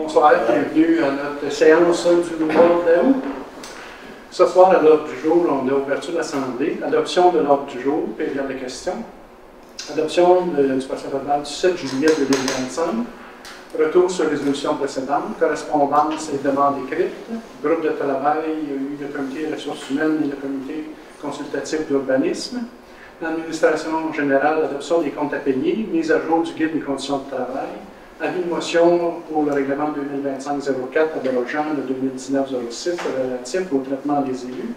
Bonsoir, bienvenue à notre séance du mois d'août. Ce soir, à l'ordre du jour, on a ouverture de l'Assemblée, adoption de l'ordre du jour, période de questions, adoption du procès-verbal du 7 juillet 2025, retour sur les résolutions précédentes, correspondance et demandes écrites, groupe de travail, il y a eu le comité des ressources humaines et le comité consultatif d'urbanisme, l'administration générale, adoption des comptes à payer, mise à jour du guide des conditions de travail, avis de motion pour le règlement 2025-04 abrogeant le 2019-06 relatif au traitement des élus,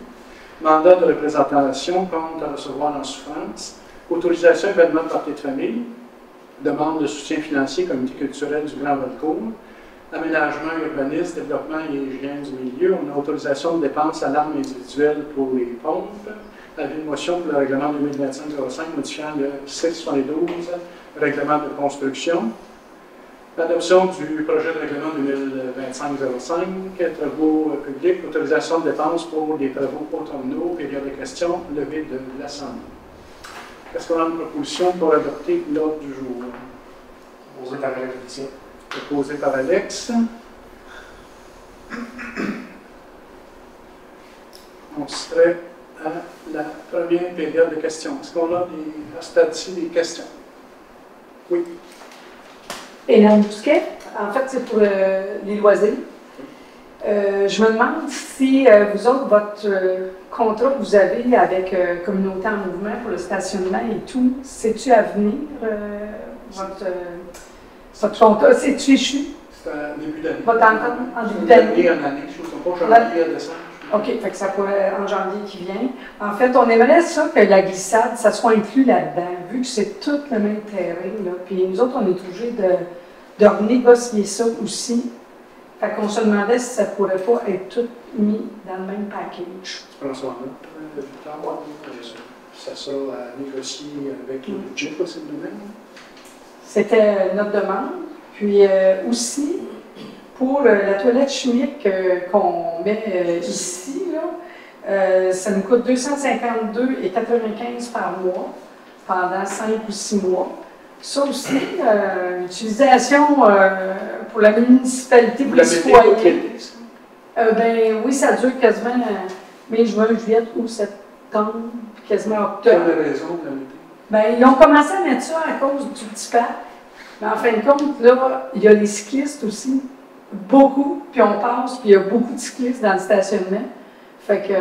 mandat de représentation, compte à recevoir en souffrance, autorisation événement de partie de famille, demande de soutien financier, comité culturel du Grand Valcourt, aménagement urbaniste, développement et hygiène du milieu, on a autorisation de dépenses à l'arme individuelle pour les pompes, avis de motion pour le règlement 2025-05 modifiant le 672 règlement de construction, l'adoption du projet de règlement 2025-05, travaux publics, autorisation de dépenses pour les travaux automnaux, période de questions, levée de l'Assemblée. Est-ce qu'on a une proposition pour adopter l'ordre du jour? Proposé par Alex. Proposé par Alex. On serait à la première période de questions. Est-ce qu'on a à ce stade-ci des questions? Oui. Hélène Bousquet, en fait, c'est pour les loisirs. Je me demande si vous autres, votre contrat que vous avez avec Communauté en Mouvement pour le stationnement et tout, c'est-tu à venir? Votre contrat, c'est-tu échu? C'est en début d'année. Votre entente en début d'année? En année, je ne sais pas, janvier à décembre. OK, fait que ça pourrait en janvier qui vient. En fait, on aimerait ça que la glissade, ça soit inclus là-dedans, vu que c'est tout le même terrain. Là. Puis nous autres, on est obligés de renégocier ça aussi. Fait qu'on se demandait si ça ne pourrait pas être tout mis dans le même package. Tu prends ça en note, ça sera à négocier avec le budget, possiblement. C'était notre demande. Puis aussi, pour la toilette chimique qu'on met ici, là, ça nous coûte 252,95 par mois pendant 5 ou 6 mois. Ça aussi, utilisation pour la municipalité, pour les citoyens. Ben oui, ça dure quasiment mai, juin, juillet, août, septembre, quasiment octobre. Quelle raison de la météo? Ben, ils ont commencé à mettre ça à cause du petit parc. Mais en fin de compte, là, il y a les cyclistes aussi. Beaucoup, puis on passe, puis il y a beaucoup de cyclistes dans le stationnement. Fait que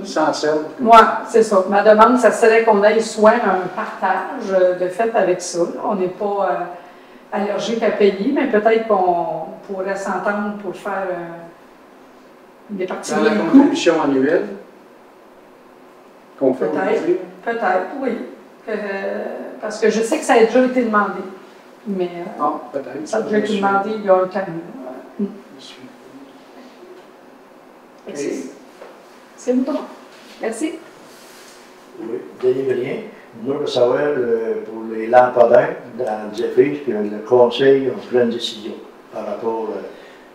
Sans selle. Oui, c'est ça. Ma demande, ça serait qu'on aille soit un partage de fait avec ça. On n'est pas allergique à payer, mais peut-être qu'on pourrait s'entendre pour faire des parties dans la contribution annuelle qu'on fait aujourd'hui. Peut-être, oui. Parce que je sais que ça a déjà été demandé. Mais peut-être. Ça a déjà été demandé il y a un temps. C'est une demande. Merci. Oui, Denis Brien. Moi, je veux savoir pour les lampadaires dans le Zephyr, que le conseil a pris une décision par rapport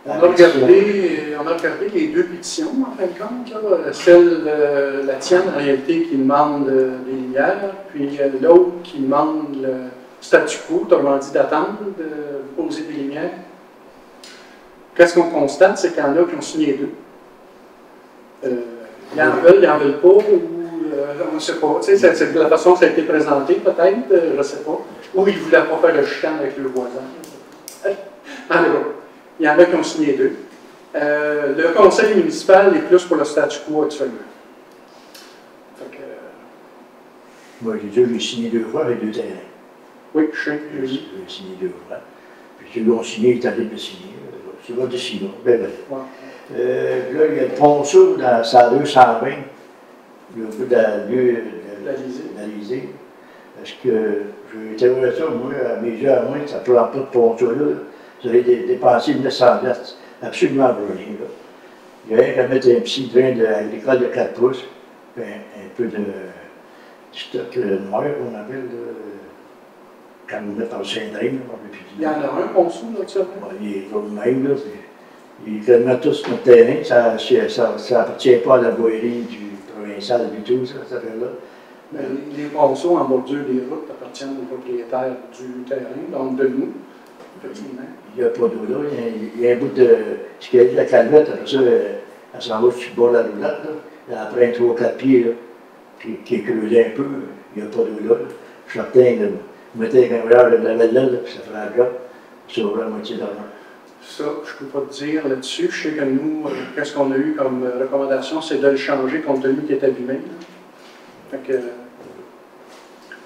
à on a regardé les deux pétitions, en fin de compte. Là. Celle, la tienne, en réalité, qui demande des lumières, puis l'autre qui demande le statu quo, autrement dit d'attendre, de poser des lumières. Qu'est-ce qu'on constate, c'est qu'il y en a qui ont signé les deux. Ils en veulent pas, ou on ne sait pas. C'est la façon que ça a été présenté, peut-être, je ne sais pas. Ou ils ne voulaient pas faire le chicane avec le voisin. Il y en a qui ont signé les deux. Le conseil municipal est plus pour le statu quo actuellement. Moi, j'ai signé 2 fois avec 2 terrains. Oui, je sais. J'ai signé 2 fois. Puis ceux qui ont signé, ils étaient allés de signer. C'est votre décision. Ben, ben. Ouais. Là, il y a le ponceau dans sa 220, le bout de l'Alizé. Parce que j'ai été voir ça, moi, à mes yeux, à moi, ça ne prend pas de ponceau-là. Vous avez dépensé 900 piastres, absolument pour rien. Là. Il y a rien qu'à mettre un petit grain agricole de 4 pouces, puis un peu de stock noir qu'on appelle, quand on met par le Saint-Drain. Il y en a un ponceau, là, tu sais? Il est comme même, là. Il est quasiment tout sur notre terrain. Ça n'appartient pas à la boirie du provincial du tout, ça s'appelle là. Les ponceaux en bordure des routes appartiennent aux propriétaires du terrain, donc de nous. effectivement. Il n'y a pas d'eau là. Il y a un bout de. Ce qu'il y a de la calvette, après ça, elle s'en va sur le bord de la roulette. Elle prend 3 ou 4 pieds, là, puis qui est creusé un peu. Il n'y a pas d'eau là. Je suis certain de mettre un verre de la là, puis ça fera un job. Ça va la moitié d'argent. Ça, je ne peux pas te dire là-dessus. Je sais que nous, qu'est-ce qu'on a eu comme recommandation, c'est de le changer compte tenu qu'il est abîmé. Fait que. Il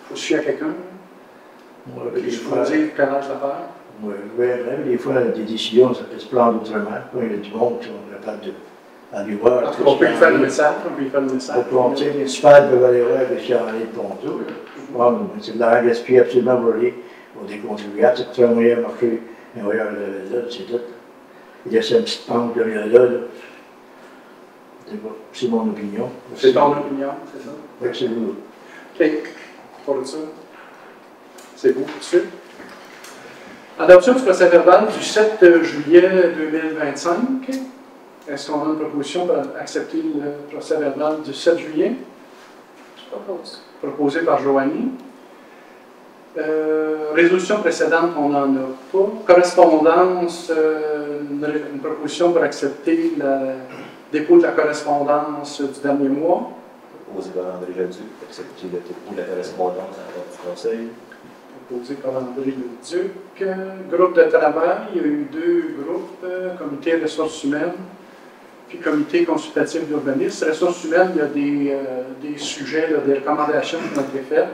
faut suivre à quelqu'un. Il faut dire connaître l'affaire. Oui, même des fois, des décisions, ça peut se prendre autrement. Il y a du monde qui sont capables d'aller voir. En tout cas, on peut lui faire le message. On peut lui faire le message. Les super peuvent aller voir le charnier de ponceau. C'est de l'argent gaspillé absolument pour rien. Pour des contribuables, c'est pour faire un meilleur marché, un meilleur là, c'est tout. Il y a cette petite pente là. C'est mon opinion. C'est ton opinion, c'est ça? Oui, c'est vous. OK. Pour ça. C'est beau tout de suite. Adoption du procès-verbal du 7 juillet 2025. Est-ce qu'on a une proposition pour accepter le procès-verbal du 7 juillet? Je propose. Proposé par Joanie. Résolution précédente, on n'en a pas. Correspondance, une proposition pour accepter le dépôt de la correspondance du dernier mois. Proposé par André Leduc, accepter le dépôt de la correspondance à la du Conseil. Proposé par André Leduc. Groupe de travail, il y a eu 2 groupes, comité ressources humaines, puis comité consultatif d'urbanisme. Ressources humaines, il y a des sujets, là, des recommandations qui ont été faites.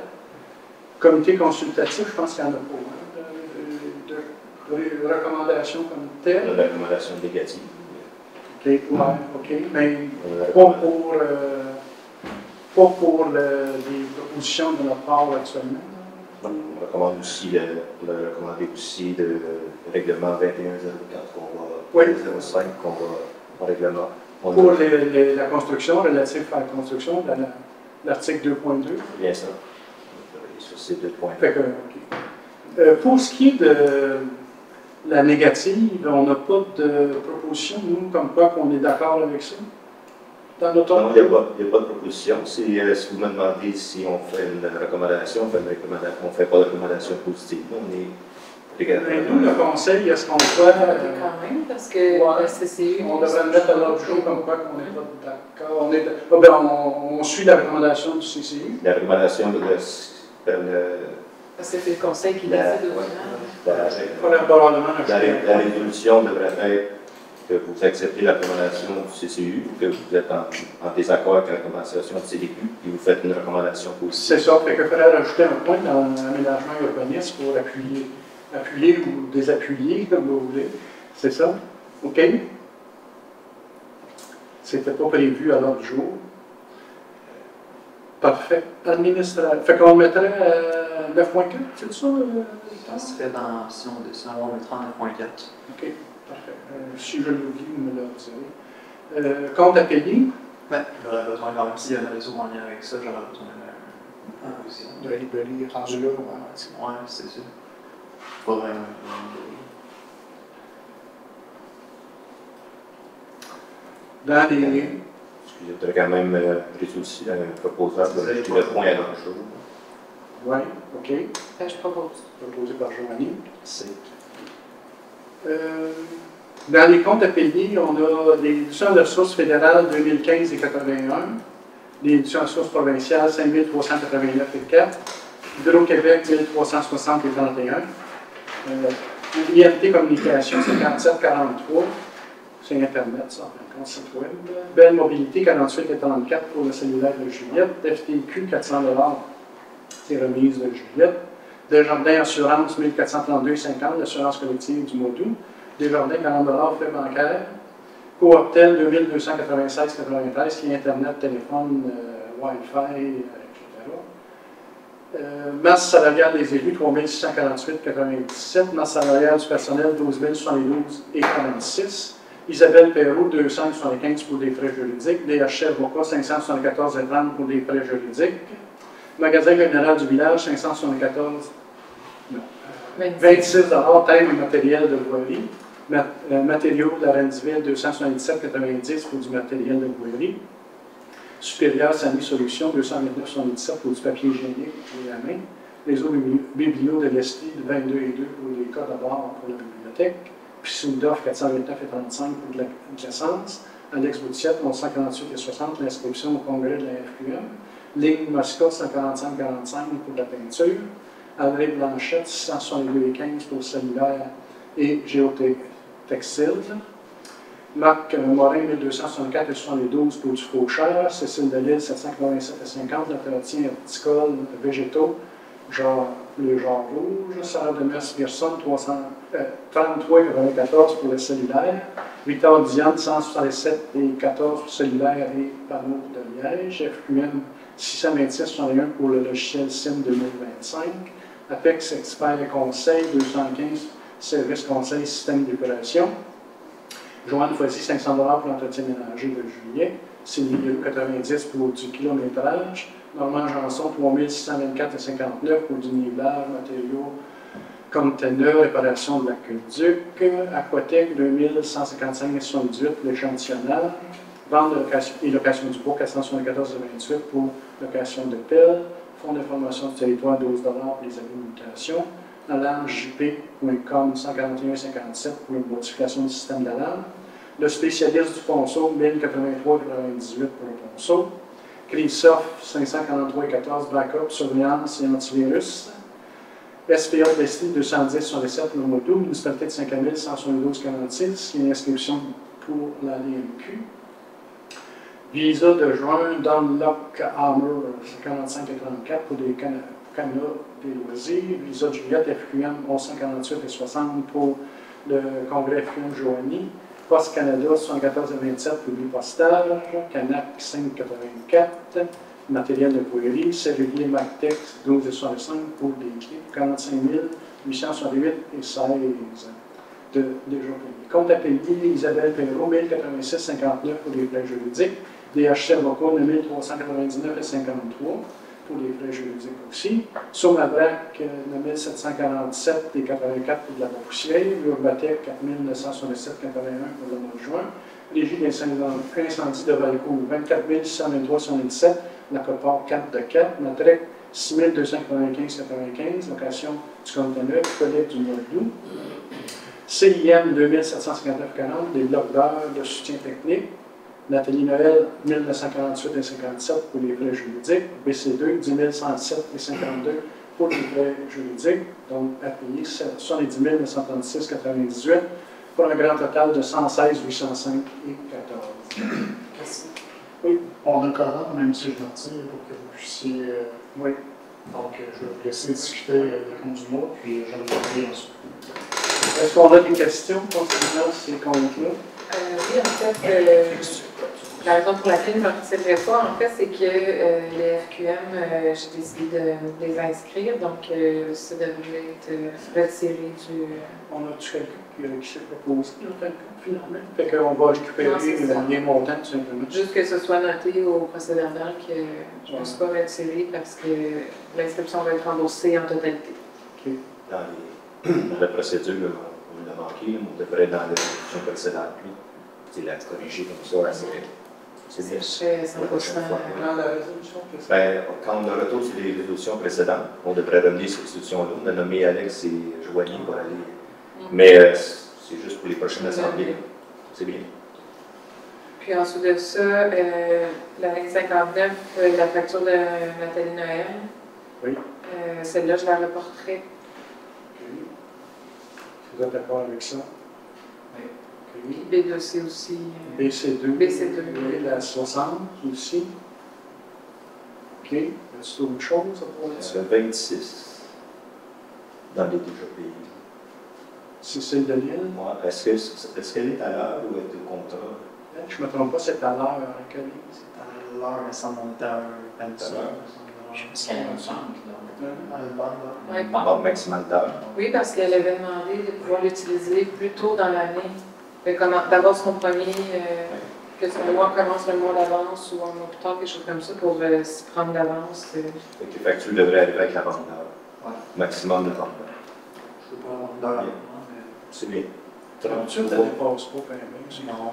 Comité consultatif, je pense qu'il n'y en a pas. De recommandations comme telles. Une recommandation négative. OK, ouais, OK. Mais pas pour les propositions de notre part actuellement. On recommande aussi, on a recommandé aussi le règlement 2104 qu'on va, 05 qu'on va en règlement. Pour la construction, relatif à la construction, l'article 2.2. Bien ça. Sur ces 2 points. Fait que, OK. Pour ce qui est de la négative, on n'a pas de proposition, nous, comme quoi qu'on est d'accord avec ça? Dans notre Non, il n'y a pas de proposition. Si vous me demandez si on fait une recommandation, on ne fait pas de recommandation positive. On est mais nous, le conseil, est-ce qu'on fait. Quand même, parce que le CCU. On devrait le mettre à l'ordre du jour comme quoi qu'on n'est pas d'accord. On suit la recommandation du CCU. La recommandation de Parce que c'est le conseil qui décide au final. La résolution devrait être que vous acceptez la recommandation du CCU ou que vous êtes en désaccord avec la recommandation du CDQ et vous faites une recommandation positive. C'est ça, fait qu'il faudrait rajouter un point dans l'aménagement urbaniste pour appuyer ou désappuyer, comme vous voulez. C'est ça? OK? C'était pas prévu à l'ordre du jour. Parfait. Administratif. Fait qu'on le mettrait à 9.4, c'est ça? Ça serait dans, si on descend, on mettra en 9.4. OK, parfait. Si je l'oublie, vous me le direz. Compte à payer? Ben, j'aurais besoin quand même, s'il y a un réseau en lien avec ça, j'aurais besoin d'un aussi. De la librairie rendue là. Ouais, c'est sûr. Faudrait Dans les. Il y a quand même proposable d'ajouter le point à l'ordre du jour. Oui, OK. Je propose. Proposé par Joanie. C'est dans les comptes à payer, on a les éditions de ressources fédérales 2015 et 81, les éditions de ressources provinciales 5389 et 4, Hydro-Québec 1360 et 31, INT Communication 5743, c'est Internet, ça, en fin de compte, site web. Belle Mobilité 48 et 34 pour le cellulaire de Juliette, FTQ 400 $, c'est remise de Juliette. Desjardins Assurance 1432,50, l'assurance collective du mois d'août. Desjardins 40 $, frais bancaires. Cooptel 2296,93, qui est Internet, téléphone, Wi-Fi, etc. Masse salariale des élus 3648,97. Masse salariale du personnel 12 072,46. Isabelle Perrault 275 pour des frais juridiques. DHL Boca 574,30 pour des frais juridiques. Magasin général du village 574. Non. 26 $, thème et matériel de voirie. Matériaux de la Rennesville, 277,90 pour du matériel de voirie. Supérieur Samy Solutions, 229,77 pour du papier hygiénique pour la main. Réseau biblio de l'ESTI de 22 et 2 pour les cas d'abord pour la bibliothèque. Puis Soudov 429 et 35 pour de la science. Alex Boutiette, 1148 et 60, l'inscription au congrès de la FQM. Ligne Mosca, 145-45 pour de la peinture. André Blanchette, 662 et 15 pour cellulaire et géotextile. Marc Morin, 1264 et 72 pour du faucheur. Cécile Delisle, 787 et 50, l'entretien horticole, végétaux, le genre rouge. Sarah Demers-Pierson, 33 et 94 pour le cellulaire. Victor Diane, 167 et 14 pour cellulaire et panneaux de liège. FQM, 626-61 pour le logiciel SIM 2025. Apex Expert Conseil, 215, Service Conseil, Système d'épuration. Joanne Foisy, 500 pour l'entretien ménager de juillet. Céline 90 pour du kilométrage. Normand Janson, 3624 et 59 pour du nivelage, matériaux, conteneurs, réparation de l'aqueduc. Aquatec, 2155 et 78 pour l'échantillonnage. Vente et location du bois, 474 et 28 pour location de pelle. Fonds d'information du territoire, 12 pour les habilitations. Alarme jp.com 141,57 pour une modification du système d'alarme. Le spécialiste du ponceau, 1083,98 pour le ponceau. Crisoft 543,14 backup, surveillance et antivirus. SPA Destiny 210,67 Momotou, municipalité de 5000 172,46, une inscription pour la LMQ. Visa de juin, Dunlock Hammer 45 et 34 pour des canaux des loisirs. Visa de Juliette FQM 1148 et 60 pour le congrès FQM Joanie. Poste Canada 74 et 27 pour postage. Canac 584. Matériel de poêlerie. Cellulier Mactex 12 et 65 pour des clés. 45 868 et 16 déjà payés. Compte à payer Isabelle Perrault 1086,59 pour les frais juridiques. DHC Vocaux 9399 et 53 pour les frais juridiques aussi. Somabrac 9747 et 84 pour de la poussière. Urbatec 4967,81 pour le mois de juin. Régie d'incendie de Valcourt 24 623,77. La Copart 4 de 4. Matrec 6295,95. Location du conteneur. Collecte du mois d'août. CIM 2759,40. Des blocs d'heures de soutien technique. Nathalie Noël, 1948 et 57 pour les frais juridiques. BC2, 10 107 et 52 pour les frais juridiques. Donc, à payer 70 936,98 pour un grand total de 116 805 et 14. Merci. Oui, on a encore même si je m'en tire pour que vous puissiez. Oui. Donc, je vais vous laisser discuter le compte du mois, puis je vais vous parler ensuite. Est-ce qu'on a des questions concernant ces comptes-là? Oui, en fait, la raison pour laquelle je ne participerai pas, en fait, c'est que les FQM, j'ai décidé de les inscrire, donc ça devrait être retiré du... On a-tu quelqu'un qui s'est proposé, finalement? Fait qu'on va récupérer le lien montant, tout simplement. Juste que ce soit noté au procès-verbal que je ne me suis pas retiré parce que l'inscription va être remboursée en totalité. OK. Dans la procédure, on l'a manqué, on devrait dans la résolution précédente, puis la corriger comme ça, c'est bien. C'est 100%. Dans la résolution précédente? Ben, quand on a retour sur les résolutions précédentes, on devrait revenir sur ces résolutions-là. On a nommé Alex et Joanie pour aller. Mais c'est juste pour les prochaines assemblées. C'est bien. Puis ensuite de ça, la ligne 59, la facture de Nathalie Noël. Oui. Celle-là, je la reporterai. Vous êtes d'accord avec ça? Oui. Puis B2C aussi. BC2. BC2. Oui, la 60 aussi. OK. Est-ce autre chose à pouvoir C'est 26 dans les déjà payés. Cécile Delisle? Ouais. Est-ce qu'elle est à l'heure ou est-elle au contrat? Je ne me trompe pas, c'est à l'heure à laquelle C'est à l'heure, mais ça monte à 25. Je pense qu'il y a un centre, Oui, Bon, maximal d'heure. oui, parce qu'elle avait demandé de pouvoir l'utiliser plus tôt dans l'année. D'avoir son premier, que son mois commence le mois d'avance ou un mois plus tard, quelque chose comme ça, pour s'y prendre d'avance. Les factures devraient arriver avec la vente d'heure. Ouais. Maximum de vente d'heure. Je ne peux pas avoir d'heure. C'est bien. tu ne dépasses pas, Non.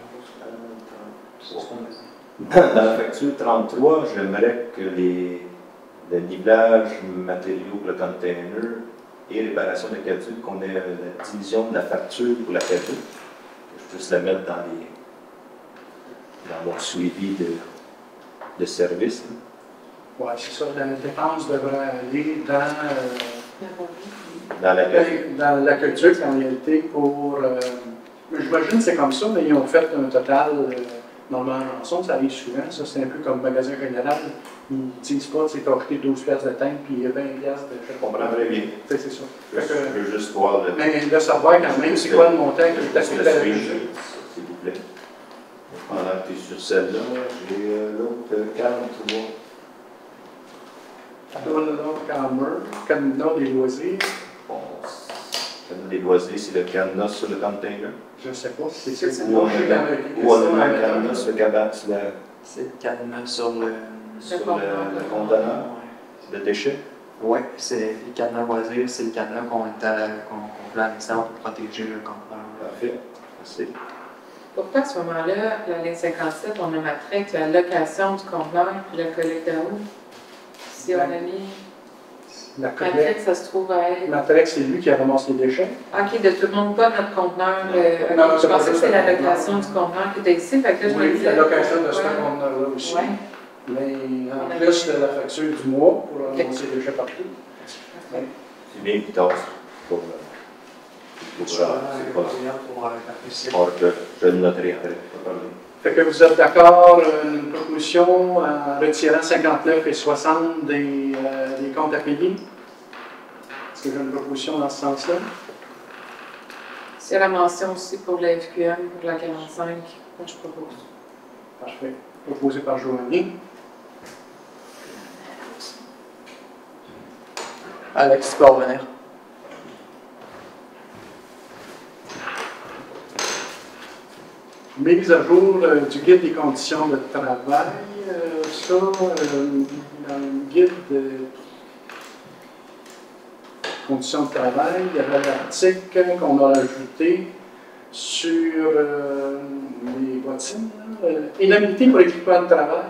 Dans la facture 33, j'aimerais que le nivelage matériaux pour le container et réparation de caduc, qu'on ait la division de la facture pour la caduc, que je puisse la mettre dans mon suivi de service. Oui, c'est ça. La dépense devrait aller dans l'aqueduc, en réalité, pour... J'imagine que c'est comme ça, mais ils ont fait un total... normalement, en son, ça arrive souvent. Ça, c'est un peu comme magasin général. Ils ne disent pas, tu as acheté 12 pièces de teinte, puis 20 pièces de... Je comprendrais bien. C'est ça. Je veux juste voir le... Mais de savoir quand même, c'est quoi le montant que tu as fait à s'il vous plaît. Pendant que tu es sur celle-là, j'ai l'autre 43. Cadenas des loisirs. Bon, cadenas des loisirs, c'est le cadenas sur le container. Je ne sais pas si c'est ça. Ou on a un cadenas sur le cadenas. C'est le cadenas sur le conteneur de déchets. Oui, c'est le cadenas loisir, c'est le cadenas qu'on fait à l'extérieur pour protéger le conteneur. Parfait. Merci. Pourquoi à ce moment-là, la ligne 57, on a marqué avec la location du conteneur puis la collecte de eau? Si on a mis. La Matrix, collecte. ça se trouve à être. Matrix, c'est lui qui ramasse les déchets. OK, de tout le monde, pas notre conteneur. Non, Je c'est pas pensais que ça. c'est la location du conteneur qui était ici. Fait que là, je me Oui, disais. la location de ce ouais. conteneur-là aussi. Ouais. Mais en plus de la facture du mois pour ramasser les déchets partout. C'est bien plus tard. Je le noterai après. Fait que vous êtes d'accord, une proposition en retirant 59 et 60 des comptes à payer? Est-ce que j'ai une proposition dans ce sens-là? C'est la mention aussi pour la FQM, pour la 45, moi je propose. Parfait. Proposé par Joanie. Alex, tu peux revenir. Mise à jour du guide des conditions de travail. Dans le guide de conditions de travail, il y avait l'article qu'on a ajouté sur les bottines. Indemnité pour l'équipement de travail.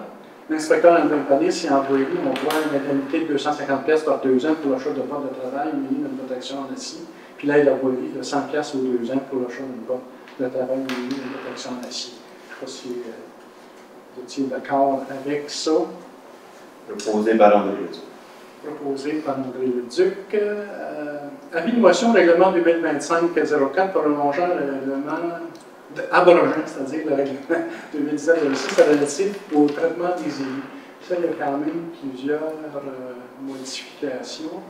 L'inspecteur André-Panis a envoyé on voit une indemnité de 250 pièces par 2 ans pour l'achat de bottes de travail munie d'une protection en acier. Puis là, il a envoyé de 100 pièces aux 2 ans pour l'achat d'une botte de travail munie d'une protection en acier. Je ne sais pas si vous étiez d'accord avec ça. Proposé par André Leduc. Proposé par André Leduc. Avis de motion règlement 2025-04 prolongeant le règlement abrogeant, c'est-à-dire le règlement 2019-06 relatif au traitement des élus. Ça, il y a quand même plusieurs modifications.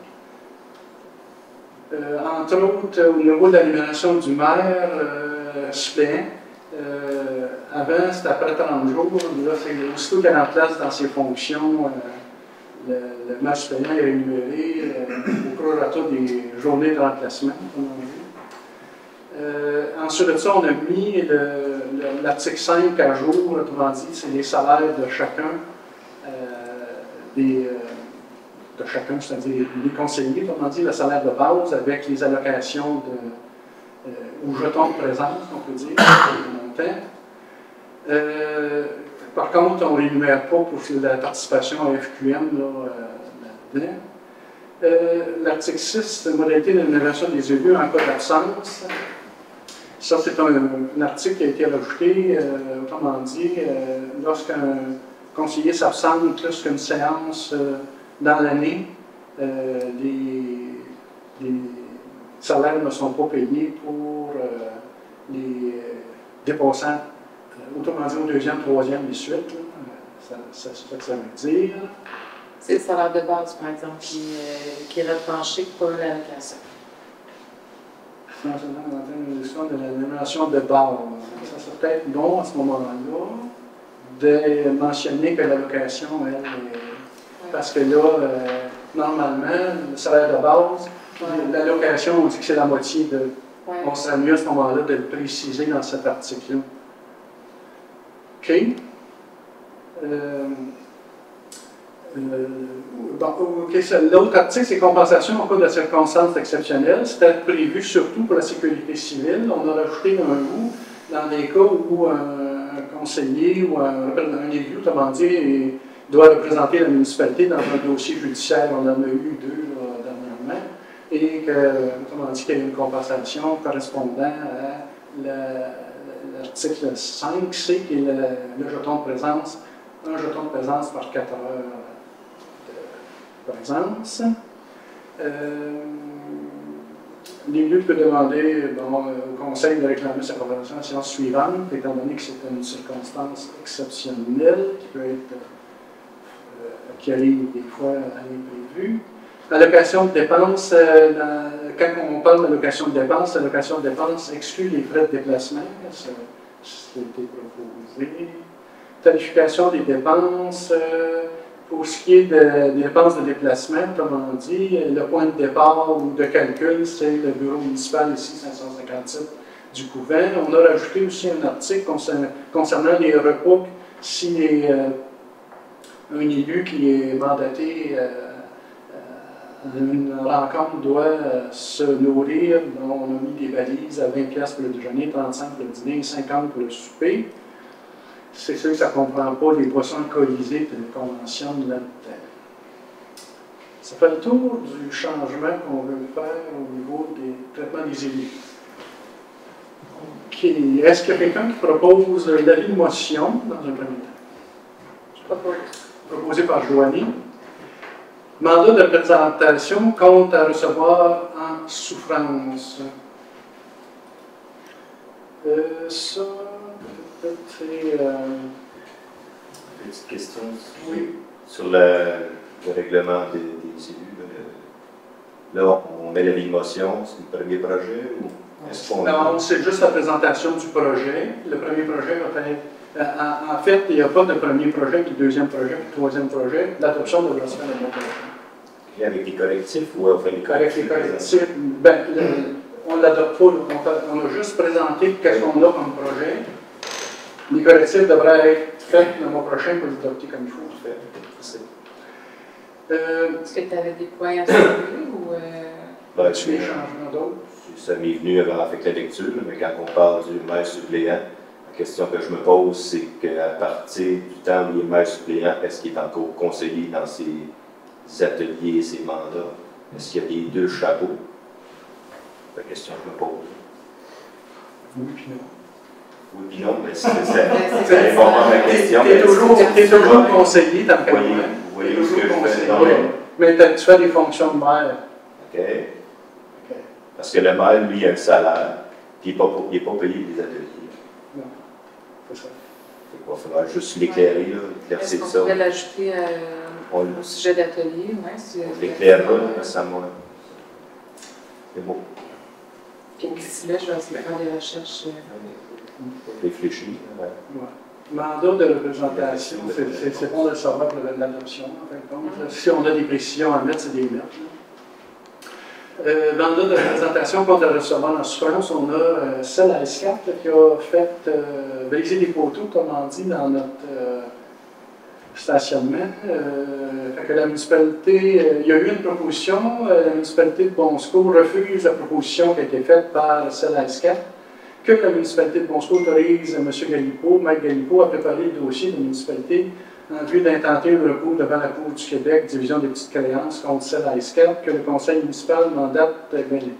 Entre autres, au niveau de la nomination du maire suppléant, avant, c'était après 30 jours. Là, c'est aussitôt qu'elle est en place dans ses fonctions, le maire suppléant est rémunéré au prorata des journées de remplacement. Ensuite de ça, on a mis l'article 5 à jour, autrement dit, c'est les salaires de chacun, c'est-à-dire les conseillers, autrement dit, le salaire de base avec les allocations ou jetons de présence, on peut dire, le montant. Par contre, on ne l'énumère pas pour la participation à FQM là-dedans. L'article 6, modalité de nomination des élus en cas d'absence. Ça, c'est un article qui a été rajouté, autrement dit, lorsqu'un conseiller s'absente plus qu'une séance dans l'année, les salaires ne sont pas payés pour les dépassants, autrement dit, au deuxième, troisième et suite. C'est ce que ça veut dire. C'est le salaire de base, par exemple, qui est retranché pour l'allocation. De la nomination de base. Ça serait peut-être bon à ce moment-là de mentionner que l'allocation, elle, parce que là, normalement, le salaire de base, l'allocation, on dit que c'est la moitié de. On serait mieux à ce moment-là de le préciser dans cet article-là. OK. L'autre article, c'est compensation en cas de circonstances exceptionnelles. C'était prévu surtout pour la sécurité civile. On a rajouté un bout dans des cas où un conseiller ou un élu, autrement dit, doit représenter la municipalité dans un dossier judiciaire. On en a eu 2 là, dernièrement. Et autrement dit, qu'il y a une compensation correspondant à l'article 5C, qui est le jeton de présence, un jeton de présence par 4 heures de présence. L'élu peut demander au conseil de réclamer sa compensation à la séance suivante, étant donné que c'est une circonstance exceptionnelle qui peut être qui arrive des fois à l'imprévu. L'allocation de dépenses, quand on parle d'allocation de dépenses, l'allocation de dépenses exclut les frais de déplacement, ça a été proposé. Tarification des dépenses, pour ce qui est des dépenses de déplacement, autrement dit, le point de départ ou de calcul, c'est le bureau municipal ici, 557 du couvent. On a rajouté aussi un article concernant les repas, si un élu qui est mandaté à une rencontre doit se nourrir. On a mis des balises à 20$ pour le déjeuner, 35$ pour le dîner, 50$ pour le souper. C'est sûr que ça ne comprend pas les boissons alcoolisées que les conventionne là-dedans. Ça fait le tour du changement qu'on veut faire au niveau des traitements des élus. OK. Est-ce qu'il y a quelqu'un qui propose l'avis de motion dans un premier temps? Je propose. Proposé par Joanie. Mandat de représentation compte à recevoir en souffrance. Ça, peut-être c'est. Petite question Oui. sur le règlement des élus. Là, on met l'avis de motion, c'est le premier projet ou est-ce qu'on. Non, c'est juste la présentation du projet. Le premier projet va être. En fait, il n'y a pas de premier projet, puis deuxième projet, puis troisième projet. L'adoption devra se faire le mois prochain. Avec les collectifs ou on fait les collectifs? Avec les collectifs, ben, on ne l'adopte pas. On a juste présenté qu'est-ce qu'on a comme projet. Les collectifs devraient être faits le mois prochain pour l'adopter comme il faut. Est-ce que tu avais des points à soulever ou. Ben, Tu les changements d'autres? Ça m'est venu avant avec la lecture, mais quand on parle du maire suppléant, la question que je me pose, c'est qu'à partir du temps où il est maire suppléant, est-ce qu'il est encore conseiller dans ses ateliers, ses mandats? Est-ce qu'il y a les 2 chapeaux? C'est la question que je me pose. Oui, puis non. Oui, puis non, mais c'est répond à ma question. Tu es toujours conseiller, t'as pas Vous voyez ce que je fais? Mais tu fais des fonctions de maire. OK. Parce que le maire, lui, a un salaire, puis il n'est pas payé des ateliers. Non, c'est ça. Il va falloir juste l'éclairer, éclaircir Est-ce ça. qu'on pourrait l'ajouter On au sujet d'atelier? Ouais, l'éclairera, ça m'a. C'est beau. Puis d'ici là, je vais essayer de faire des recherches. Réfléchir. Ouais. Ouais. Mandat de représentation, c'est bon de le savoir pour l'adoption, en fin de compte. Si on a des précisions à mettre, c'est des mettre. Mandat de représentation contre le recevoir en souffrance, on a celle à S4 qui a fait briser des poteaux, comme on dit, dans notre stationnement. Fait que la municipalité, il y a eu une proposition, la municipalité de Bon-Secours refuse la proposition qui a été faite par celle à S4, que la municipalité de Bon-Secours autorise M. Galipeau, Mike Galipeau, à préparer le dossier de la municipalité en vue d'intenter le recours devant la Cour du Québec, division des petites créances contre celle à S4, que le conseil municipal mandate M.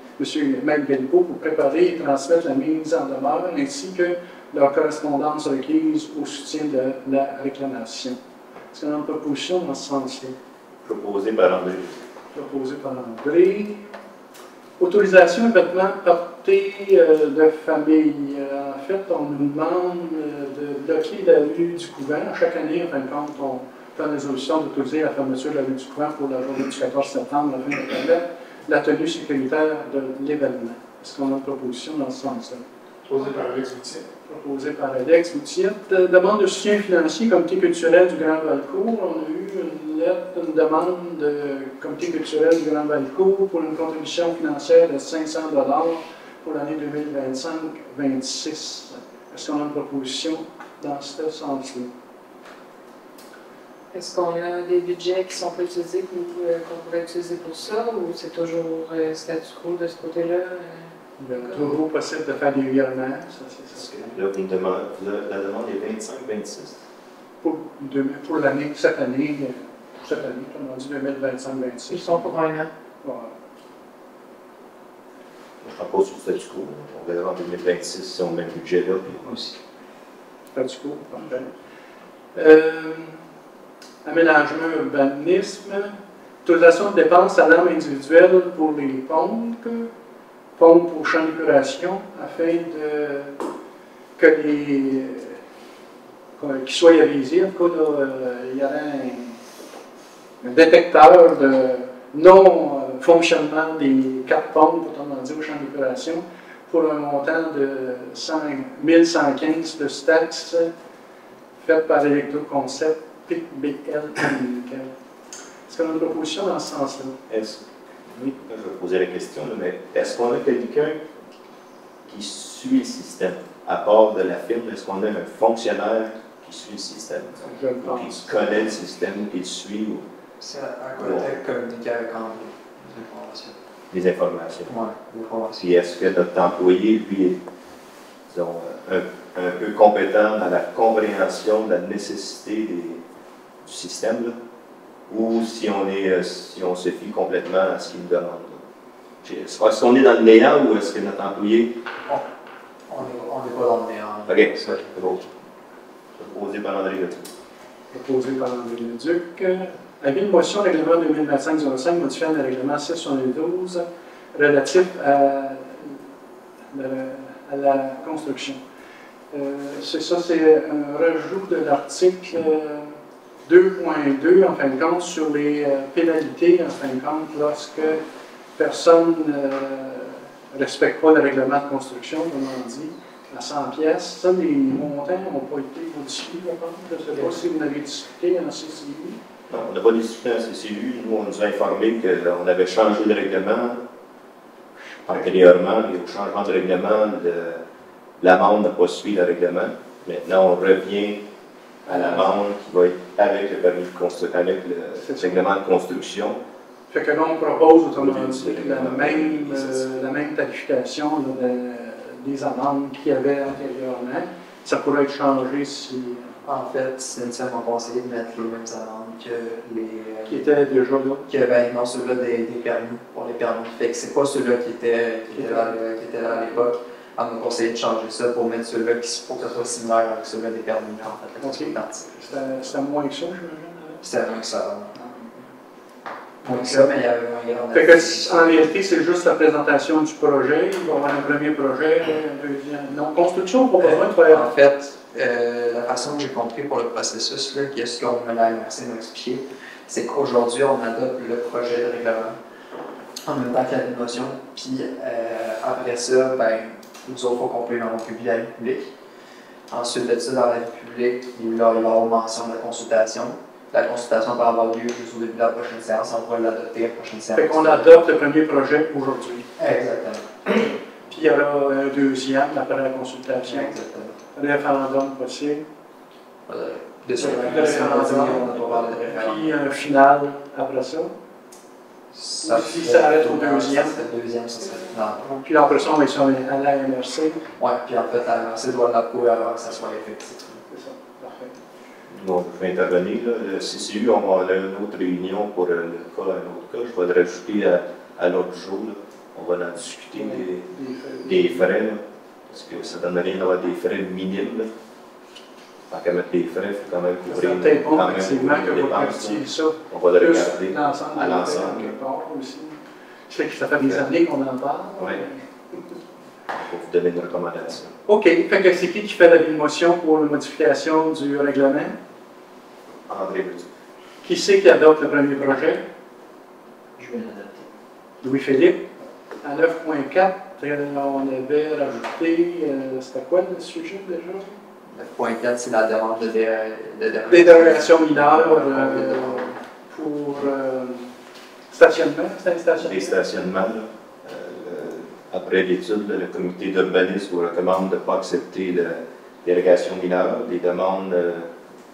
Mike Galipeau pour préparer et transmettre la mise en demeure ainsi que leur correspondance requise au soutien de la réclamation. Est-ce qu'on a une proposition dans ce sens-là? Proposé par André. Proposé par André. Autorisation et vêtements portés de famille. En fait, on nous demande de bloquer la rue du couvent. Chaque année, en fin de compte, on fait une résolution d'autoriser la fermeture de la rue du couvent pour la journée du 14 septembre, la fin de la tenue sécuritaire de l'événement. Est-ce qu'on a une proposition dans ce sens-là? Proposé par Alex Boutier. Proposé par Alex Boutiette. Demande de soutien financier, Comité culturel du Grand Valcourt. On a eu une lettre, une demande de Comité culturel du Grand Valcourt pour une contribution financière de 500$ pour l'année 2025-26. Est-ce qu'on a une proposition dans ce sens-là? Est-ce qu'on a des budgets qui sont pas utilisés qu'on pourrait utiliser pour ça ou c'est toujours statu quo de ce côté-là? Il est toujours possible de faire des virements, ça c'est ça. Là, la demande est 25-26. pour l'année, cette année, on a dit 2025-26. Ils sont pour un an. Voilà. Je repose sur le statu quo. On verra en 2026 si on met le budget là, puis aussi. Statu quo, parfait. Aménagement, urbanisme, autorisation de dépenses à l'arme individuelle pour les pompes pour champ d'épuration, afin qu'ils soient avisés. En tout cas, il y aurait un détecteur de non-fonctionnement des 4 pompes, autrement dit, au champ d'épuration, pour un montant de 1115 plus taxes, fait par Electroconcept PBL américain. Est-ce qu'on a une proposition dans ce sens-là? Oui, je vais poser la question, là, mais est-ce qu'on a quelqu'un qui suit le système? À part de la firme, est-ce qu'on a un fonctionnaire qui suit le système? Je le Ou pense. qui connaît le système, ou qui le suit, ou C'est à côté de communiquer avec André, des informations? Ouais, des informations. Puis est-ce que notre employé, lui, est, disons, un peu compétent dans la compréhension de la nécessité du système, là? Ou si on se fie complètement à ce qu'il nous demande? Est-ce qu'on est dans le néant ou est-ce que notre employé... On n'est pas dans le néant. OK, ça, c'est bon. Proposé par André Leduc. Proposé par André Leduc. Avis de motion règlement 2025-05 modifiant le règlement 672 relatif à la construction. C'est ça, c'est un rajout de l'article 2.2 en fin de compte sur les pénalités en fin de compte lorsque personne ne respecte pas le règlement de construction, comme on dit, à 100 pièces. Ça, les montants n'ont pas été modifiés, je pense. Je ne sais pas si vous avez discuté en CCU. Non, on n'a pas discuté en CCU. Nous, on nous a informé qu'on avait changé le règlement antérieurement, et au changement de règlement, l'amende n'a pas suivi le règlement. Maintenant, on revient à l'amende qui va être avec le permis de construire, avec le règlement de construction. Fait que là, on propose, autrement dit, la même tarification là, des amendes qu'il y avait antérieurement. Ça pourrait être changé si... En fait, Cynthia m'a conseillé de mettre les mêmes amendes que les... qui étaient déjà là. Que, ben, non, ceux-là des permis, pour les permis. Fait que c'est pas ceux-là qui étaient là à l'époque. Elle m'a conseillé de changer ça pour mettre ceux-là qui faut que ça soit similaire avec ceux-là des permis. En fait, C'était moins que ça, j'imagine. C'était moins que ça. Moins que ça, mais il y avait un grand... Fait que, en réalité, c'est juste la présentation du projet. Il va y avoir un premier projet, un deuxième. Non, construction, pas besoin de faire. En fait, la façon que j'ai compris pour le processus, là, qui est ce qu'on m'a expliqué, c'est qu'aujourd'hui, on adopte le projet de règlement en même temps que la motion. Puis après ça, ben, nous autres, il faut qu'on peut publier à la vie publique. Ensuite de ça, dans la vie publique, il va y avoir mention de la consultation. La consultation va avoir lieu juste au début de la prochaine séance. On pourra l'adopter à la prochaine séance. Fait qu'on adopte le premier projet aujourd'hui. Exactement. Puis il y aura un deuxième après la consultation. Exactement. Référendum possible. De ce référendum. Puis un final après ça. Ça Ou si ça arrête au deuxième. Le deuxième, ça serait final. Puis après ça, on va sur à la MRC. Oui, puis en fait, la MRC doit l'approuver avant que ça soit effectif. C'est ça, parfait. Donc, je vais intervenir. Là. Le CCU, on va avoir une autre réunion pour un autre cas. Je vais le rajouter à l'autre jour. Là. On va en discuter des frais. Là, parce que ça ne donne rien d'avoir des frais minimes. Là. Tant qu'à mettre des frais, il faut quand même couvrir C'est peut-être bon, quand même effectivement, que les vous dépenses, partiez ça. On va le Plus regarder l'ensemble à des l'ensemble. quelque part aussi. Je sais que ça fait des années qu'on en parle. Oui. Pour vous donner une recommandation. OK. Fait que c'est qui fait la motion pour la modification du règlement? André Leduc. Qui c'est qui adopte le premier projet? Je vais l'adapter. Louis-Philippe. À 9.4, on avait rajouté, c'était quoi le sujet déjà? 9.4, c'est la demande de Des dérogations mineures pour stationnement, c'est un stationnement? Les stationnements, là, après l'étude, le comité d'urbanisme vous recommande de ne pas accepter la dérogation mineure. Les demandes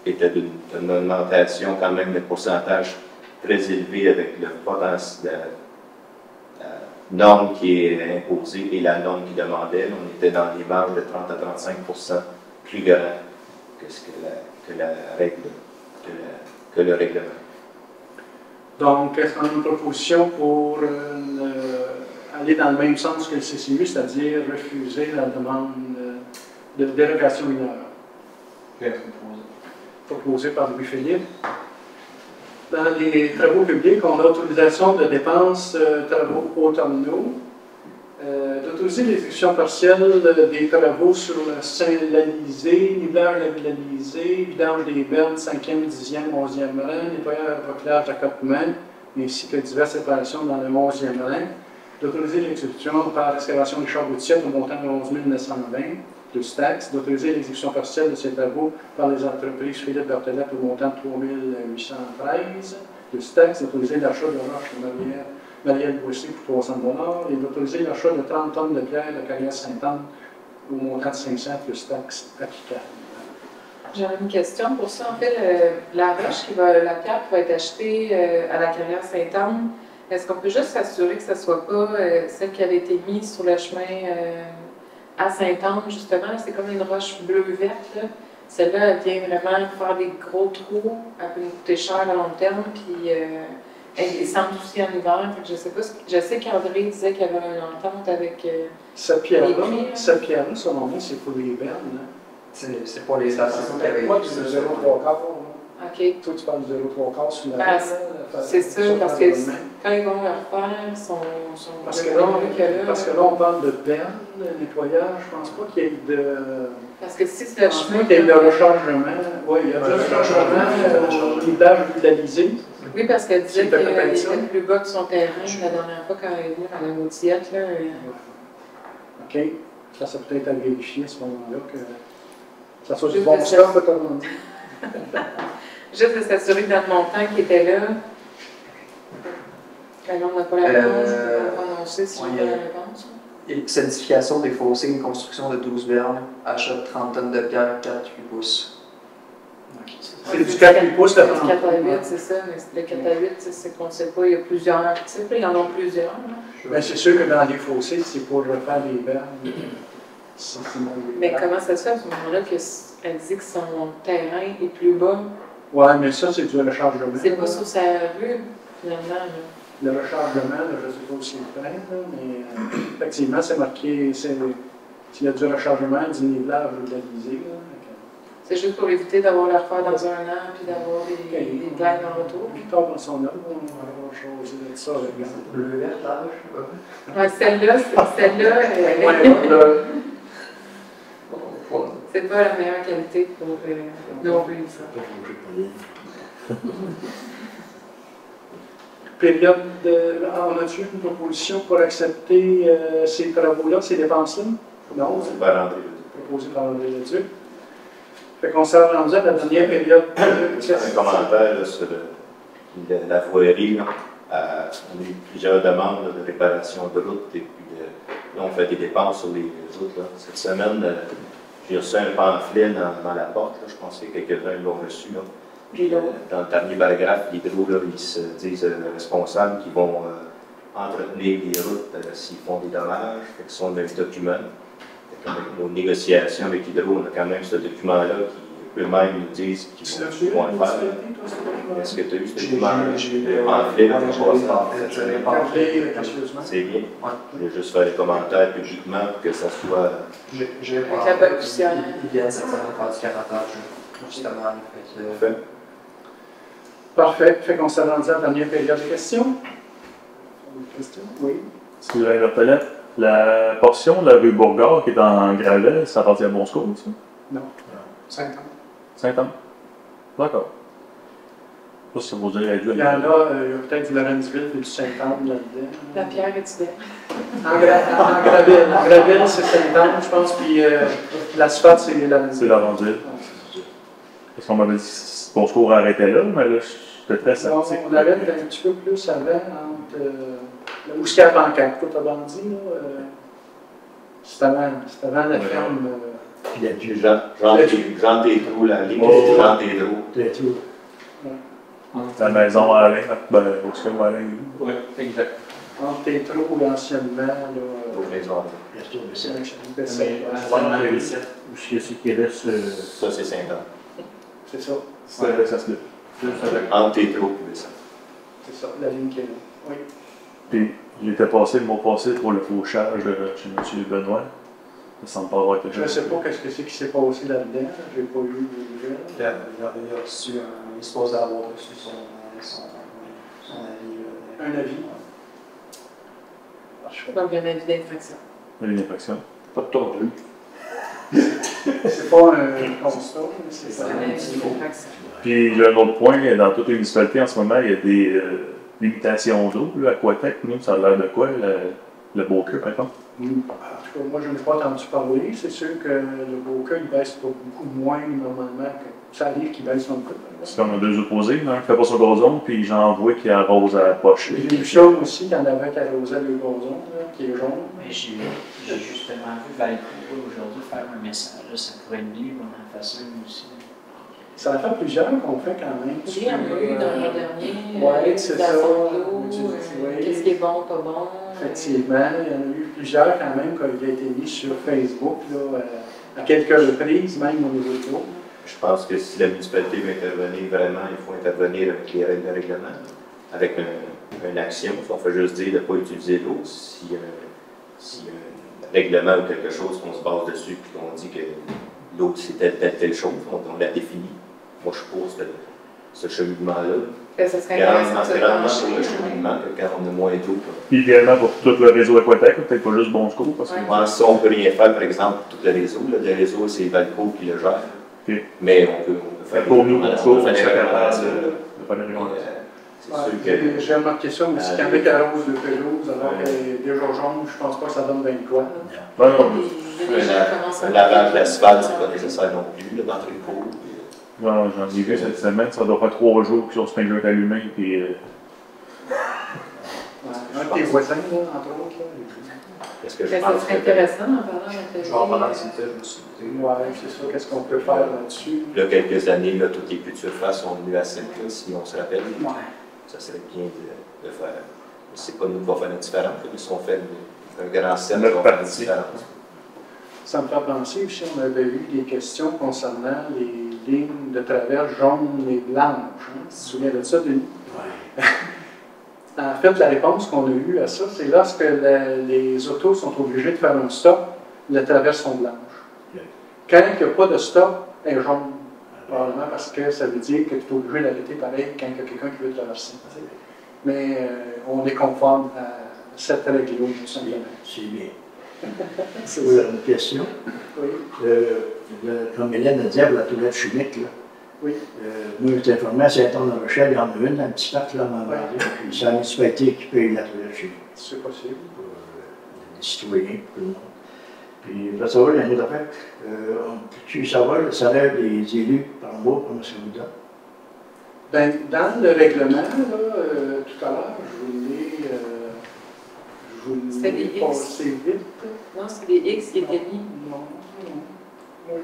étaient d'une augmentation quand même de pourcentage très élevé avec le potentiel, la norme qui est imposée et la norme qui demandait. On était dans les marges de 30 à 35% plus grand que le règlement. Donc, est-ce qu'on a une proposition pour aller dans le même sens que le CCU, c'est-à-dire refuser la demande de dérogation mineure? Proposée par Louis-Philippe. Dans les travaux publics, on a autorisation de dépenses travaux automnaux, d'autoriser l'exécution partielle des travaux sur l'Alizé, nivelage de l'Alizé, vidange des bernes, 5e, 10e, 11e rang, nettoyage et raclage d'accotement, ainsi que diverses réparations dans le 11e rang, d'autoriser l'exécution par excavation des chars routiers au montant de 11 920, plus taxes, d'autoriser l'exécution partielle de ces travaux par les entreprises Philippe Berthelette au montant de 3 813, plus taxes, d'autoriser l'achat de roches Marielle Boissy pour 300 $ et d'autoriser l'achat de 30 tonnes de pierre de carrière Sainte-Anne au montant de 500 plus taxes applicables. J'aurais une question pour ça. En fait, la pierre qui va être achetée à la carrière Sainte-Anne, est-ce qu'on peut juste s'assurer que ce ne soit pas celle qui avait été mise sur le chemin à Sainte-Anne, justement? C'est comme une roche bleu-verte. Celle-là, elle vient vraiment faire des gros trous. Elle peut nous coûter cher à long terme. Puis, elle descend aussi en hiver. Je sais pas. Je sais qu'André disait qu'il y avait une entente avec. Cette pierre-là, selon moi, c'est pour les bernes. C'est pour les stations qui avaient. Moi, c'est 0,3 quarts. OK. Toi, tu parles de 0,3 quarts sur la berne. C'est ça, parce que quand ils vont le refaire, parce que là, on parle de berne, de nettoyage. Je pense pas qu'il y ait de. Parce que si c'est le chemin. Il y a de rechargement. Oui, il y a de rechargement au nivelage d'Alizé. Oui, parce qu'elle disait qu'il était plus bas que son terrain la dernière fois quand elle est venue à la Gautillette. OK. Ça, c'est peut-être à vérifier à ce moment-là que ça soit du bon stock, autrement dit. Juste de s'assurer que dans le montant qui était là, ben là, on n'a pas la réponse, on va annoncer si on a la réponse. Et solidification des fossés, une construction de 12 bernes, achat de 30 tonnes de pierre, 4-8 pouces. C'est du 4 pouces de 4 à 8, c'est ça, mais le 4 à 8, c'est qu'on ne sait pas, il y a plusieurs types, il y en a plusieurs. Bien, c'est sûr que dans les fossés, c'est pour refaire les bernes. Mais comment ça se fait à ce moment-là qu'elle dit que son terrain est plus bas? Oui, mais ça, c'est du rechargement. C'est pas sur sa rue, finalement. Le rechargement, je ne sais pas aussi le faire, mais effectivement, c'est marqué, s'il y a du rechargement, du nivelage ou de l'Alizé. C'est juste pour éviter d'avoir la refaire dans un an puis d'avoir des blagues en retour. Puis tard dans son œuvre, on va choisir de ça avec le bleu-vert, là, je sais pas. Ouais, celle-là, c'est pas la meilleure qualité pour non plus ça. Période on a-tu une proposition pour accepter ces travaux-là, ces dépenses-là? Non, c'est pas André. Proposé par André Leduc. Fait qu'on s'est rendu à la dernière période. Un commentaire là, sur la voirie. Là. On a eu plusieurs demandes de réparation de routes et puis là, on fait des dépenses sur les routes. Là. Cette semaine, j'ai reçu un pamphlet dans la porte. Là. Je pense que quelques-uns l'ont reçu. Là. Dans le dernier paragraphe, l'Hydro, ils se disent responsables qui vont entretenir les routes s'ils font des dommages. Fait que ce sont des documents. Avec nos négociations avec Hydro, on a quand même ce document-là qui eux-mêmes nous disent qu'ils vont le faire. Est-ce que tu as eu ce document? J'ai le pamphlet, c'est bien. Je vais juste faire les commentaires publiquement pour que ça soit. J'ai avec la bonne poussière. Ils viennent cette semaine faire du caratage, justement. Parfait. Fait qu'on s'est rendu à la dernière période de questions. Oui. Sylvain Berthelette. La portion de la rue Bourgard qui est en gravel, ça appartient à Bon Secours, ça? Non. 5 ans. 5 ans? D'accord. Ça, c'est pour dire il y en a, il y a peut-être du Lorentzville et du Sainte-Anne là-dedans. La pierre est-tu belle? En gravel, c'est Sainte-Anne, je pense, puis l'asphalte, c'est Lorentzville. C'est Lorentzville. Parce qu'on m'avait dit Bon Secours arrêtait là, mais là, j'étais très sceptique. On arrête un petit peu plus avant, entre. Où est-ce qu'il y a la pancarte, tout à bandit, là? C'est avant la ferme. Il y a du Jean Tétrou, la ligne de Jean Tétrou. La maison à Alain, ben, au Secours à Alain. Oui, exact. Entre Tétrou, anciennement, là. Aux maisons. Où est-ce qu'il reste? Ça, c'est 5 ans. C'est ça. Ça se lève. Entre Tétro et ça. C'est ça, la ligne qui est là. Oui. Puis, il était passé le mois passé pour le fauchage chez M. Benoît. Ça semble pas avoir été Je ne sais pas qu'est-ce que c'est qui s'est passé là-dedans. Je n'ai pas eu de nouvelles. Il a reçu il se pose d'avoir reçu son avis. Un avis. Donc, il y a un avis d'infraction. Une infraction. Pas de tordu. C'est pas un constat, mais c'est C'est ça. un avis d'infraction. Puis, il y a un autre point, dans toutes les municipalités en ce moment, il y a des limitations d'eau là, à Québec. Nous, ça a l'air de quoi, le Beaucœur, par exemple? En tout cas, moi, je n'ai pas entendu parler. C'est sûr que le Beaucœur, il baisse pas beaucoup moins normalement que ça arrive qu'il baisse un peu. Parce qu'on a deux opposés, un qui fait pas son gazon, puis j'en vois qui arrose à la poche. J'ai vu ça aussi, il y en avait qui arrosait le gazon, là, qui est jaune. Mais j'ai justement vu Valcourt aujourd'hui faire un message. Là, ça pourrait être mieux qu'on en fasse un aussi. Ça en fait plusieurs qu'on fait quand même. Oui, il y en a eu dans le dernier. Ouais, c'est ça. Oui. Qu'est-ce qui est bon, pas bon. Effectivement, il y en a eu plusieurs quand même qui ont été mis sur Facebook, là, à quelques reprises, même au niveau de l'eau. Je pense que si la municipalité veut intervenir vraiment, il faut intervenir avec les règles de règlement, avec une action. Si on fait juste dire de ne pas utiliser l'eau, s'il y a un règlement ou quelque chose qu'on se base dessus et qu'on dit que l'eau c'est telle chose, on la définit. Moi, je suis pour ce cheminement-là. Ça serait intéressant de se Grandement pencher. pour le cheminement, que quand on a moins d'eau. Idéalement pour tout le réseau Aquatec, peut-être pas juste Bon Secours, parce que... Moi, si on ne peut rien faire, par exemple, pour tout le réseau, c'est Valco qui le gère. Okay. Mais on peut faire pour nous, on Secours, peut faire c'est sûr que... J'ai remarqué ça aussi, quand il arrose de pelouse, alors qu'elle est déjà jaune, je pense pas que ça donne bien quoi. Ben non, Un lavage d'asphalte, c'est pas nécessaire non plus, là, d'entrer le cours. non, j'en ai vu cette semaine, ça doit faire 3 jours que son sprinkler est allumé, puis... Un de tes voisins, là, entre autres. Est-ce que je Ça pense serait que intéressant d'en parler avec Je vais en parler à Cynthia, je me suis dit. Oui, c'est ça. Qu'est-ce qu'on peut faire là-dessus? il y a quelques années, là, toutes les puits de surface sont venus à sec, là, si on se rappelle. Ouais. Ça serait bien de faire. C'est pas nous qui va faire la différence, mais si on fait un grand cercle, Notre on va faire la partie. différence. Ça me fait penser aussi, on avait eu des questions concernant les lignes de travers jaunes et blanches. Hein? Tu te souviens de ça, Denis? Ouais. En fait, la réponse qu'on a eue à ça, c'est lorsque les autos sont obligés de faire un stop, les traverses sont blanches. Okay. Quand il n'y a pas de stop, elle est jaune. Probablement parce que ça veut dire que tu es obligé d'arrêter pareil quand il y a quelqu'un qui veut traverser. Mais on est conforme à cette règle-là, tout simplement. C'est bien. C'est Oui, ça. une question. Oui. Comme Hélène a dit, pour la toilette chimique, là. Oui. Moi, je suis informé à Saint-Anne-de-Rochelle, il y en a une, un petit parc là, dans Oui. puis c'est la municipalité qui paye la toilette chimique C'est possible. pour les citoyens, pour tout le monde. Puis, je veux savoir, il y a une autre affaire. Peux-tu savoir le salaire des élus par mois, comment ça vous donne? Ben, dans le règlement, là, tout à l'heure, je vous C'était des l'ai X. passé vite. Non, c'est des X qui étaient mis. Non, non. Moi,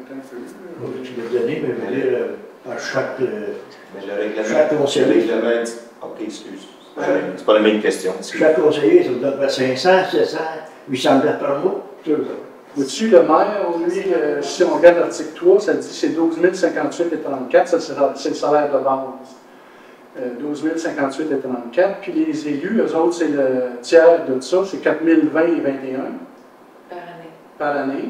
j'ai un peu. Tu l'as donné, mais je veux dire, à chaque. Mais le règlement. Chaque conseiller. Le règlement dit. Ok, excuse. C'est pas la même question. Chaque conseiller, ça vous donne 500, 700, 800 $ par mois. Au-dessus, le maire, lui, si on regarde l'article 3, ça dit c'est 12 058 et 34, ça c'est le salaire de base. 12 058 et 34, puis les élus, eux autres, c'est le tiers de ça, c'est 4 020 et 21 Par année. par année.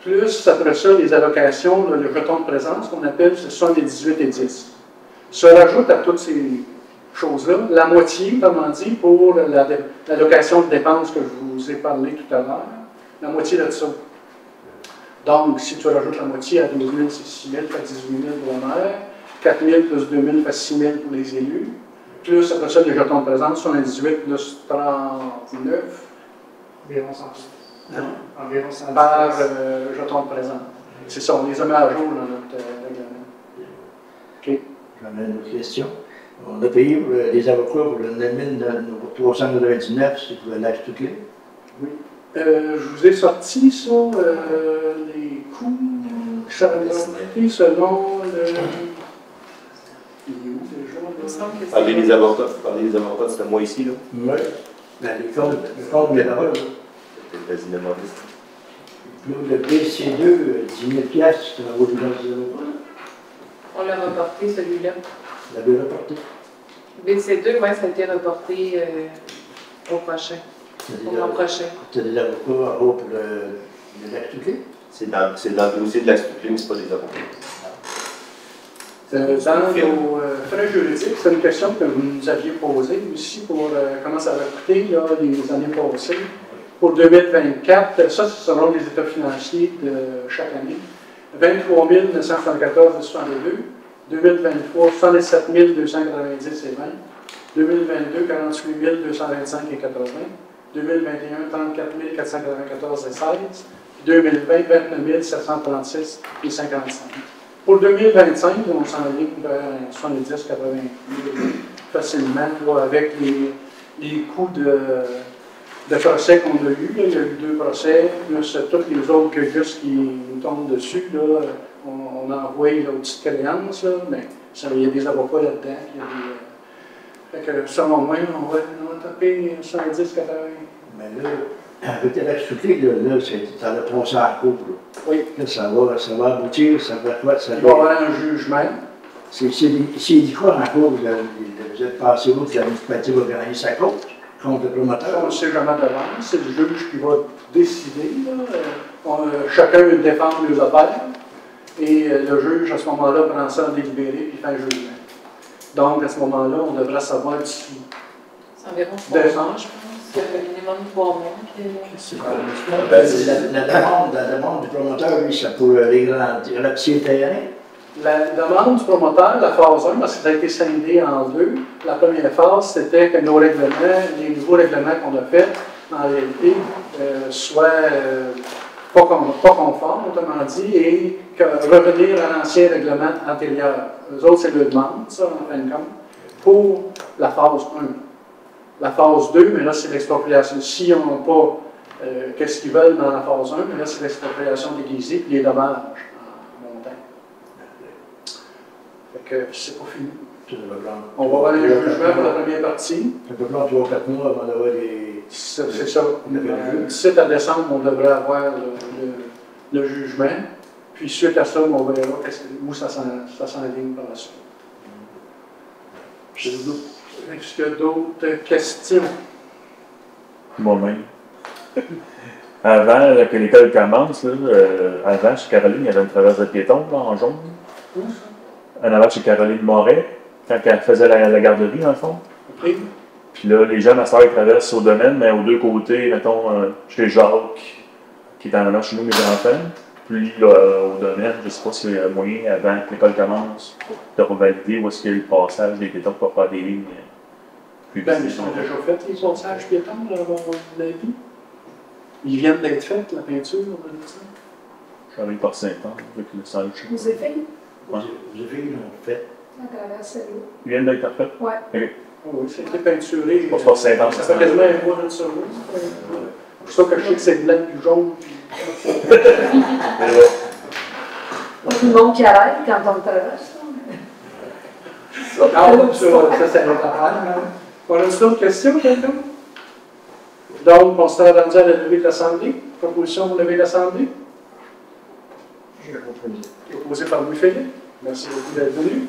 Plus, après ça, les allocations, le jeton de présence qu'on appelle, c'est 78 et 10. Se rajoute à toutes ces choses-là, la moitié, comment dit, pour l'allocation de dépenses que je vous ai parlé tout à l'heure, la moitié de ça. Donc, si tu rajoutes la moitié à 12 000, c'est 6 000, fait 18 000 pour le maire, 4 000 plus 2 000 fait 6 000 pour les élus, plus après ça, les jetons de présence, 78 plus 39, Environ 100. Hein? Environ 100. par jeton de présence. C'est ça, on les a mis à jour dans notre règlement. OK. J'en ai une autre question. On a payé pour les avocats pour le 399, c'est pour l'âge tout clé. Oui. Je vous ai sorti ça, les coûts chargés selon le. Il est où déjà? Il me semble que Parler des avocats, c'était moi ici, là. Oui. Ben, les comptes, mais là-bas, C'était le le PC2, 10 000 piastres, c'est au-delà de 0. On l'a reporté, celui-là. Vous l'avez reporté? BC2, oui, ça a été reporté au prochain, au mois prochain. Tu as des avocats en haut pour l'expliquer? C'est dans le dossier de la structure, mais ce n'est pas des avocats. Dans nos frais juridiques, c'est une question que vous nous aviez posée aussi pour comment ça va coûter là, les années passées. Pour 2024, ça, ce seront les états financiers de chaque année. 23 974,62. 2023, 77 290 et 20. 2022, 48 225 et 80. 2021, 34 494 et 16. 2020, 29 736 et 55. Pour 2025, on s'enligne vers 70 80 000 facilement là, avec les coûts de procès qu'on a eu. Là. Il y a eu 2 procès, plus tous les autres juste qui nous tombent dessus. Là. On a envoyé la petite créance, là, mais il y a des avocats là-dedans. Fait que selon moi, on va taper 110 80. Mais là, avec l'expliquer, là, ça a passé à court. Oui. Là, ça va aboutir, ça va quoi? Il va y avoir un jugement. C'est dit quoi en cours? Vous êtes passé où que l'administratif organise sa cause contre le promoteur? On ne sait jamais d'avance. C'est le juge qui va décider. Chacun défend les affaires. Et le juge, à ce moment-là, prend ça en délibéré et fait un jugement. Donc, à ce moment-là, on devrait savoir si. C'est environ 3 ans, je pense. Il y a un minimum de 3 mois. La demande du promoteur, lui, ça pour rapetisser le terrain. La demande du promoteur, la phase 1, parce que ça a été scindé en 2. La première phase, c'était que nos règlements, les nouveaux règlements qu'on a faits, en réalité, soient pas conformes, autrement dit, et que revenir à l'ancien règlement antérieur. Eux autres, c'est leur demande, ça, en fin de compte, pour la phase 1. La phase 2, mais là, c'est l'expropriation. S'ils n'ont pas qu'est-ce qu'ils veulent dans la phase 1, mais là, c'est l'expropriation déguisée et les dommages en montant. Fait que c'est pas fini. On va avoir un jugement pour la première partie. Ça peut prendre 3 ou 4 mois avant d'avoir des. C'est ça. Du 17 à décembre, on devrait avoir le jugement. Puis suite à ça, on verra où ça s'enligne par la suite. Est-ce qu'il y a d'autres questions? Moi-même. Avant que l'école commence, là, avant, chez Caroline, il y avait une traverse de piétons là, en jaune. En avant, chez Caroline Moret, quand elle faisait la garderie, dans le fond. Okay. Puis là, les gens, ma soeur, ils traversent au domaine, mais aux 2 côtés, mettons, chez Jacques, qui est en allant chez nous, mes enfants. Puis là, au domaine, je ne sais pas s'il y a moyen, avant que l'école commence, de revalider où est-ce qu'il y a eu le passage des piétons pour faire des lignes. Ils sont déjà faits, les passages piétons, là, à la vie. Ils viennent d'être faits, la peinture, on va dire ça. J'arrive par Saint-Anne, avec le sage. Vous avez fait? Vous avez l'ont fait. La traversée là. Ils viennent d'être faits? Oui. Okay. Oui, c'était peinturé. C'est pas Saint-Anne. Ça fait quasiment un mois de ça. C'est ça que je sais que c'est blanc puis jaune. Tout le monde qui arrête quand on traverse. Ça, c'est notre affaire. On a d'autres questions, quelqu'un? Donc, on s'est rendu à la levée de l'Assemblée. Proposition pour lever l'Assemblée. Je vais proposer. Proposé par Louis-Philippe. Merci beaucoup d'être venu.